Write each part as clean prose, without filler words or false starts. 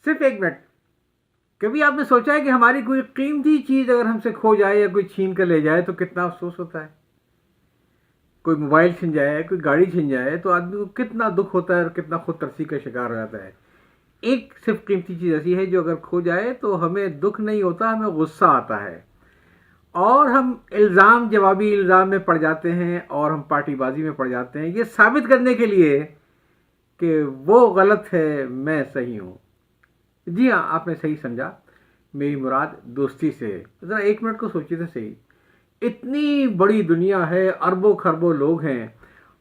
सिर्फ 1 मिनट। कभी आपने सोचा है कि हमारी कोई कीमती चीज़ अगर हमसे खो जाए या कोई छीन कर ले जाए तो कितना अफसोस होता है? कोई मोबाइल छिन जाए, कोई गाड़ी छिन जाए तो आदमी को कितना दुख होता है और कितना खुद तरसी का शिकार हो जाता है। एक सिर्फ कीमती चीज़ ऐसी है जो अगर खो जाए तो हमें दुख नहीं होता, हमें गुस्सा आता है और हम इल्ज़ाम जवाबी इल्ज़ाम में पड़ जाते हैं और हम पार्टीबाजी में पड़ जाते हैं, ये साबित करने के लिए कि वो गलत है, मैं सही हूँ। जी हाँ, आपने सही समझा, मेरी मुराद दोस्ती से है। ज़रा 1 मिनट को सोचिए तो सही, इतनी बड़ी दुनिया है, अरबों खरबों लोग हैं,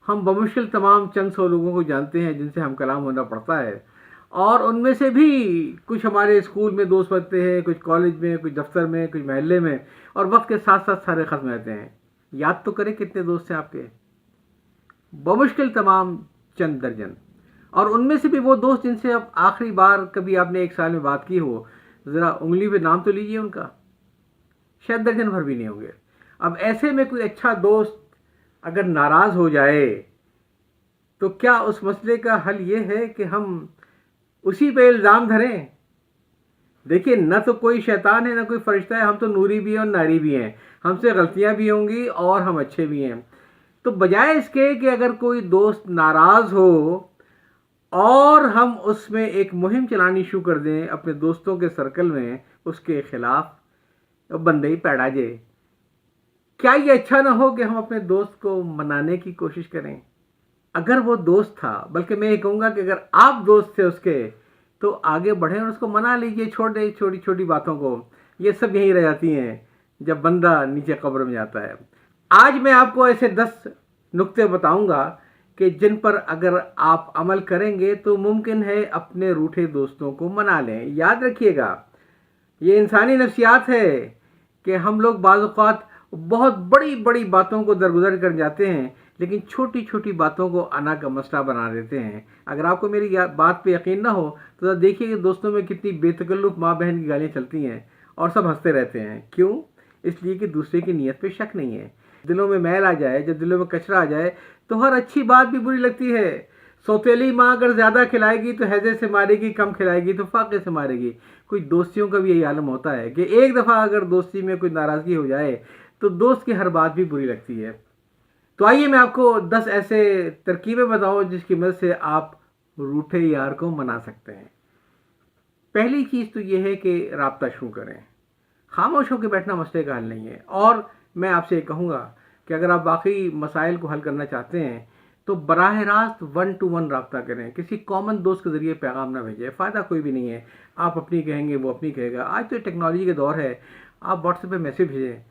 हम बमुश्किल तमाम चंद सौ लोगों को जानते हैं जिनसे हम कलाम होना पड़ता है, और उनमें से भी कुछ हमारे स्कूल में दोस्त बनते हैं, कुछ कॉलेज में, कुछ दफ्तर में, कुछ महल्ले में, और वक्त के साथ साथ सारे ख़त्म रहते हैं। याद तो करें कितने दोस्त हैं आपके? बमुश्किल तमाम चंद दर्जन। और उनमें से भी वो दोस्त जिनसे अब आखिरी बार कभी आपने 1 साल में बात की हो, ज़रा उंगली पे नाम तो लीजिए उनका, शायद दर्जन भर भी नहीं होंगे। अब ऐसे में कोई अच्छा दोस्त अगर नाराज़ हो जाए तो क्या उस मसले का हल ये है कि हम उसी पे इल्ज़ाम धरें? देखिए, न तो कोई शैतान है, न कोई फरिश्ता है, हम तो नूरी भी हैं और नारी भी हैं, हमसे गलतियां भी होंगी और हम अच्छे भी हैं। तो बजाय इसके कि अगर कोई दोस्त नाराज़ हो और हम उसमें एक मुहिम चलानी शुरू कर दें अपने दोस्तों के सर्कल में उसके खिलाफ, तो बंदे ही पैड़ा जे, क्या ये अच्छा ना हो कि हम अपने दोस्त को मनाने की कोशिश करें? अगर वो दोस्त था, बल्कि मैं ये कहूँगा कि अगर आप दोस्त थे उसके, तो आगे बढ़ें और उसको मना लीजिए, छोड़ दें छोटी छोटी बातों को। ये सब यहीं रह जाती हैं जब बंदा नीचे कब्र में जाता है। आज मैं आपको ऐसे 10 नुक्ते बताऊंगा कि जिन पर अगर आप अमल करेंगे तो मुमकिन है अपने रूठे दोस्तों को मना लें। याद रखिएगा, ये इंसानी नफ्सियात है कि हम लोग बाज़ औक़ात बहुत बड़ी बड़ी बातों को दरगुजर कर जाते हैं, लेकिन छोटी छोटी बातों को अना का मसला बना देते हैं। अगर आपको मेरी बात पे यकीन ना हो तो देखिए कि दोस्तों में कितनी बेतकल्लुफ़ माँ बहन की गालियाँ चलती हैं और सब हंसते रहते हैं। क्यों? इसलिए कि दूसरे की नीयत पे शक नहीं है। दिलों में मैल आ जाए, जब दिलों में कचरा आ जाए तो हर अच्छी बात भी बुरी लगती है। सौतेली माँ अगर ज़्यादा खिलाएगी तो हैजे से मारेगी, कम खिलाएगी तो फाके से मारेगी। कुछ दोस्तियों का भी यही आलम होता है कि एक दफ़ा अगर दोस्ती में कोई नाराज़गी हो जाए तो दोस्त की हर बात भी बुरी लगती है। तो आइए मैं आपको 10 ऐसे तरकीबें बताऊं जिसकी मदद से आप रूठे यार को मना सकते हैं। पहली चीज़ तो ये है कि राब्ता शुरू करें। खामोश होकर बैठना मसले का हल नहीं है। और मैं आपसे कहूँगा कि अगर आप वाकई मसाइल को हल करना चाहते हैं तो बराह रास्त 1 to 1 राब्ता करें। किसी कॉमन दोस्त के ज़रिए पैगाम ना भेजें, फ़ायदा कोई भी नहीं है। आप अपनी कहेंगे, वो अपनी कहेगा। आज तो टेक्नोलॉजी का दौर है, आप व्हाट्सएप पे मैसेज भेजें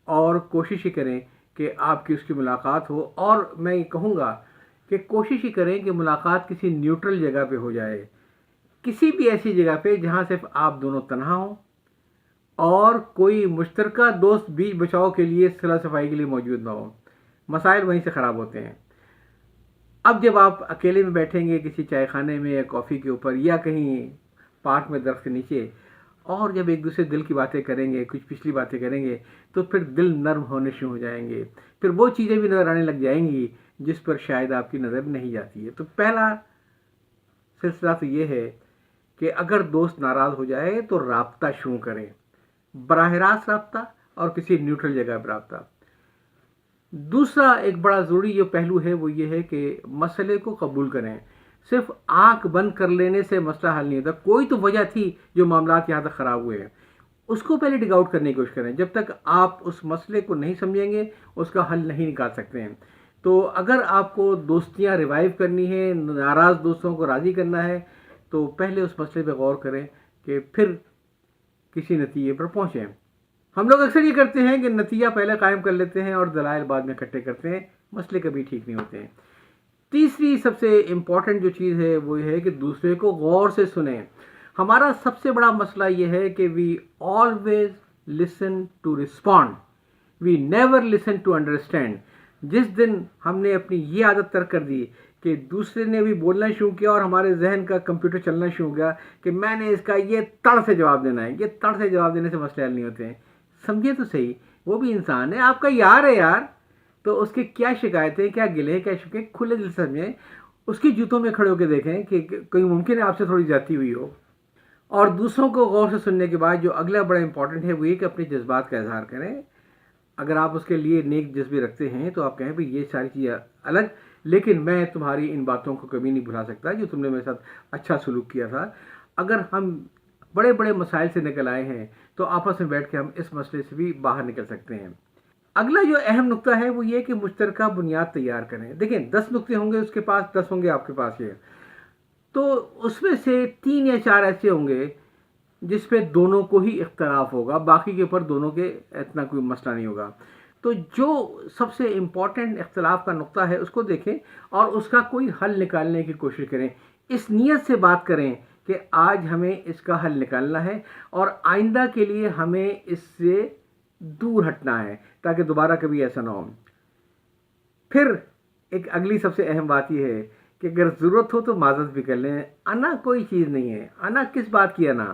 और कोशिश ही करें कि आपकी उसकी मुलाकात हो। और मैं ये कहूँगा कि कोशिश ही करें कि मुलाकात किसी न्यूट्रल जगह पे हो जाए, किसी भी ऐसी जगह पे जहाँ सिर्फ आप दोनों तन्हा हों और कोई मुश्तरका दोस्त बीच बचाव के लिए, सलाह सफाई के लिए मौजूद ना हो। मसाइल वहीं से ख़राब होते हैं। अब जब आप अकेले में बैठेंगे किसी चाय खाने में या कॉफ़ी के ऊपर या कहीं पार्क में दरख्त के नीचे, और जब एक दूसरे दिल की बातें करेंगे, कुछ पिछली बातें करेंगे, तो फिर दिल नर्म होने शुरू हो जाएंगे। फिर वो चीज़ें भी नज़र आने लग जाएंगी जिस पर शायद आपकी नज़र नहीं जाती है। तो पहला सिलसिला तो ये है कि अगर दोस्त नाराज़ हो जाए तो राब्ता शुरू करें, बराह रास्त राब्ता और किसी न्यूट्रल जगह पर राब्ता। दूसरा एक बड़ा ज़रूरी जो पहलू है वो ये है कि मसले को कबूल करें। सिर्फ आंख बंद कर लेने से मसला हल नहीं होता। कोई तो वजह थी जो मामलात यहाँ तक ख़राब हुए हैं, उसको पहले डिग आउट करने की कोशिश करें। जब तक आप उस मसले को नहीं समझेंगे उसका हल नहीं निकाल सकते हैं। तो अगर आपको दोस्तियाँ रिवाइव करनी है, नाराज़ दोस्तों को राज़ी करना है, तो पहले उस मसले पर गौर करें कि फिर किसी नतीजे पर पहुँचें। हम लोग अक्सर ये करते हैं कि नतीजा पहले कायम कर लेते हैं और दलाइल बाद में इकट्ठे करते हैं, मसले कभी ठीक नहीं होते हैं। तीसरी सबसे इम्पॉर्टेंट जो चीज़ है वो ये है कि दूसरे को गौर से सुने। हमारा सबसे बड़ा मसला ये है कि we always listen to respond, we never listen to understand. जिस दिन हमने अपनी ये आदत तर्क कर दी कि दूसरे ने भी बोलना शुरू किया और हमारे जहन का कंप्यूटर चलना शुरू हो गया कि मैंने इसका ये तड़ से जवाब देना है, ये तड़ से जवाब देने से मसले हल नहीं होते हैं। समझिए तो सही, वो भी इंसान है, आपका यार है यार, तो उसकी क्या शिकायतें, क्या गिले, क्या शिकायतें, खुले दिल से समझें। उसकी जूतों में खड़े होकर देखें कि कोई मुमकिन है आपसे थोड़ी जाती हुई हो। اور دوسروں کو غور سے سننے کے بعد جو اگلا بڑا امپورٹنٹ ہے وہ یہ کہ اپنے جذبات کا اظہار کریں. اگر آپ اس کے لیے نیک جذبے رکھتے ہیں تو آپ کہیں بھائی یہ ساری چیزیں الگ، لیکن میں تمہاری ان باتوں کو کبھی نہیں بھلا سکتا جو تم نے میرے ساتھ اچھا سلوک کیا تھا. اگر ہم بڑے بڑے مسائل سے نکل آئے ہیں تو آپس میں بیٹھ کے ہم اس مسئلے سے بھی باہر نکل سکتے ہیں. اگلا جو اہم نقطہ ہے وہ یہ کہ مشترکہ بنیاد تیار کریں. دیکھیں 10 نقطے ہوں گے اس کے پاس، 10 ہوں گے آپ کے پاس. یہ تو اس میں سے 3 یا 4 ایسے ہوں گے جس پہ دونوں کو ہی اختلاف ہوگا، باقی کے اوپر دونوں کے اتنا کوئی مسئلہ نہیں ہوگا. تو جو سب سے امپورٹنٹ اختلاف کا نقطہ ہے اس کو دیکھیں اور اس کا کوئی حل نکالنے کی کوشش کریں. اس نیت سے بات کریں کہ آج ہمیں اس کا حل نکالنا ہے اور آئندہ کے لیے ہمیں اس سے دور ہٹنا ہے تاکہ دوبارہ کبھی ایسا نہ ہو. پھر ایک اگلی سب سے اہم بات یہ ہے کہ اگر ضرورت ہو تو معذرت بھی کر لیں. انا کوئی چیز نہیں ہے. انا کس بات کی انا؟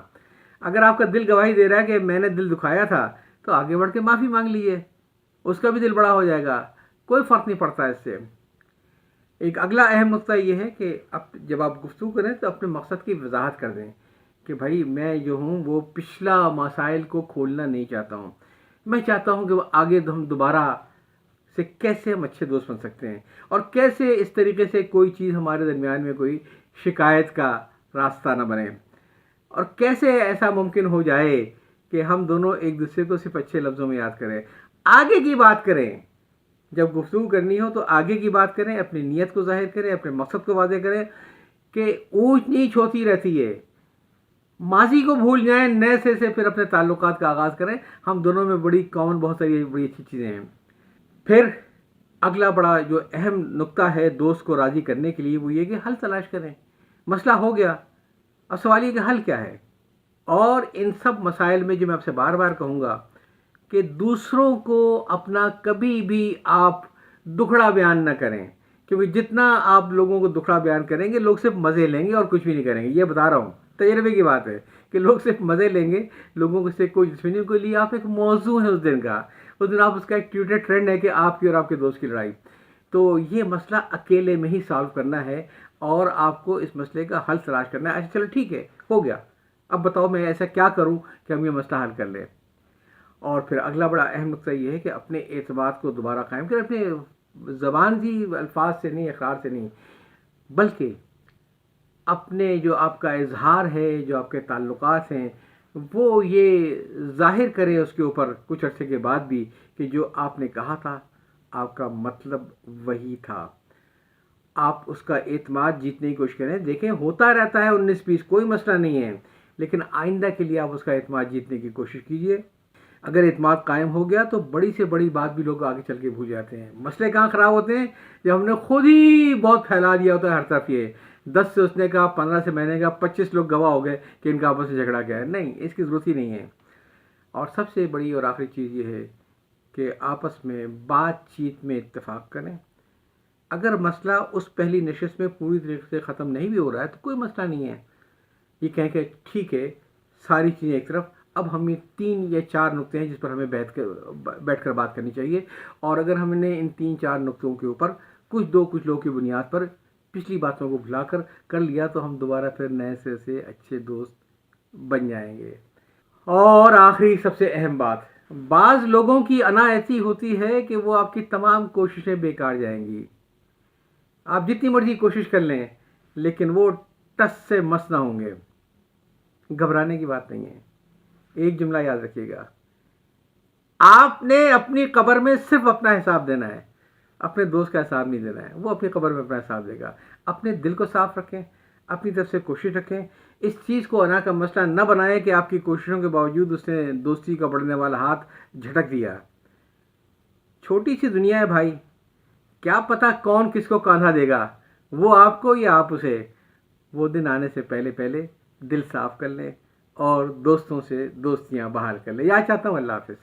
اگر آپ کا دل گواہی دے رہا ہے کہ میں نے دل دکھایا تھا تو آگے بڑھ کے معافی مانگ لیجیے، اس کا بھی دل بڑا ہو جائے گا، کوئی فرق نہیں پڑتا اس سے. ایک اگلا اہم نقطہ یہ ہے کہ جب آپ گفتگو کریں تو اپنے مقصد کی وضاحت کر دیں کہ بھائی میں جو ہوں وہ پچھلا مسائل کو کھولنا نہیں چاہتا ہوں. میں چاہتا ہوں کہ وہ آگے ہم دوبارہ سے کیسے ہم اچھے دوست بن سکتے ہیں اور کیسے اس طریقے سے کوئی چیز ہمارے درمیان میں کوئی شکایت کا راستہ نہ بنے، اور کیسے ایسا ممکن ہو جائے کہ ہم دونوں ایک دوسرے کو صرف اچھے لفظوں میں یاد کریں. آگے کی بات کریں، جب گفتگو کرنی ہو تو آگے کی بات کریں، اپنی نیت کو ظاہر کریں، اپنے مقصد کو واضح کریں کہ اونچ نیچ ہوتی رہتی ہے. ماضی کو بھول جائیں، نئے سے پھر اپنے تعلقات کا آغاز کریں. ہم دونوں میں بڑی کامن بہت ساری بڑی اچھی چیزیں ہیں. پھر اگلا بڑا جو اہم نقطہ ہے دوست کو راضی کرنے کے لیے وہ یہ کہ حل تلاش کریں. مسئلہ ہو گیا، اب سوال یہ کہ حل کیا ہے. اور ان سب مسائل میں جو میں آپ سے بار بار کہوں گا کہ دوسروں کو اپنا کبھی بھی آپ دکھڑا بیان نہ کریں، کیونکہ جتنا آپ لوگوں کو دکھڑا بیان کریں گے لوگ صرف مزے لیں گے اور کچھ بھی نہیں کریں گے. یہ بتا رہا ہوں، تجربے کی بات ہے کہ لوگ صرف مزے لیں گے، لوگوں سے کوئی دشمنی کے لیے آپ ایک موضوع ہے اس دن کا، اس دن آپ اس کا ایک ٹویٹر ٹرینڈ ہے کہ آپ کی اور آپ کے دوست کی لڑائی. تو یہ مسئلہ اکیلے میں ہی سالو کرنا ہے اور آپ کو اس مسئلے کا حل تلاش کرنا ہے. اچھا چلو ٹھیک ہے، ہو گیا، اب بتاؤ میں ایسا کیا کروں کہ ہم یہ مسئلہ حل کر لیں. اور پھر اگلا بڑا اہم نقطہ یہ ہے کہ اپنے اعتماد کو دوبارہ قائم کریں. اپنے زبان کی الفاظ سے نہیں، اقرار سے نہیں، بلکہ اپنے جو آپ کا اظہار ہے، جو آپ کے تعلقات ہیں، وہ یہ ظاہر کریں اس کے اوپر کچھ عرصے کے بعد بھی کہ جو آپ نے کہا تھا آپ کا مطلب وہی تھا. آپ اس کا اعتماد جیتنے کی کوشش کریں. دیکھیں ہوتا رہتا ہے 19-20، کوئی مسئلہ نہیں ہے، لیکن آئندہ کے لیے آپ اس کا اعتماد جیتنے کی کوشش کیجیے. اگر اعتماد قائم ہو گیا تو بڑی سے بڑی بات بھی لوگ آگے چل کے بھول جاتے ہیں. مسئلے کہاں خراب ہوتے ہیں؟ جب ہم نے خود ہی بہت پھیلا دیا ہوتا ہے ہر طرف. یہ 10 سے اس نے کہا، 15 سے میں نے کہا، 25 لوگ گواہ ہو گئے کہ ان کا آپس میں جھگڑا کیا ہے. نہیں، اس کی ضرورت ہی نہیں ہے. اور سب سے بڑی اور آخری چیز یہ ہے کہ آپس میں بات چیت میں اتفاق کریں. اگر مسئلہ اس پہلی نشست میں پوری طریقے سے ختم نہیں بھی ہو رہا ہے تو کوئی مسئلہ نہیں ہے. یہ کہیں کہ ٹھیک ہے ساری چیزیں ایک طرف، اب ہم یہ 3 یا 4 نقطے ہیں جس پر ہمیں بیٹھ کر بات کرنی چاہیے. اور اگر ہم نے ان 3-4 نقطوں کے اوپر کچھ لوگوں کی بنیاد پر پچھلی باتوں کو بھلا کر لیا تو ہم دوبارہ پھر نئے سے اچھے دوست بن جائیں گے. اور آخری سب سے اہم بات، بعض لوگوں کی انا ایسی ہوتی ہے کہ وہ آپ کی تمام کوششیں بیکار جائیں گی. آپ جتنی مرضی کوشش کر لیں لیکن وہ ٹس سے مس نہ ہوں گے. گھبرانے کی بات نہیں ہے. ایک جملہ یاد رکھیے گا، آپ نے اپنی قبر میں صرف اپنا حساب دینا ہے، اپنے دوست کا حساب نہیں دینا ہے. وہ اپنی قبر میں اپنا حساب دے گا. اپنے دل کو صاف رکھیں، اپنی طرف سے کوشش رکھیں. اس چیز کو انا کا مسئلہ نہ بنائیں کہ آپ کی کوششوں کے باوجود اس نے دوستی کا بڑھنے والا ہاتھ جھٹک دیا. چھوٹی سی دنیا ہے بھائی، کیا پتہ کون کس کو کاندھا دے گا، وہ آپ کو یا آپ اسے. وہ دن آنے سے پہلے دل صاف کر لیں اور دوستوں سے دوستیاں بحال کر لیں. یاد چاہتا ہوں. اللہ حافظ.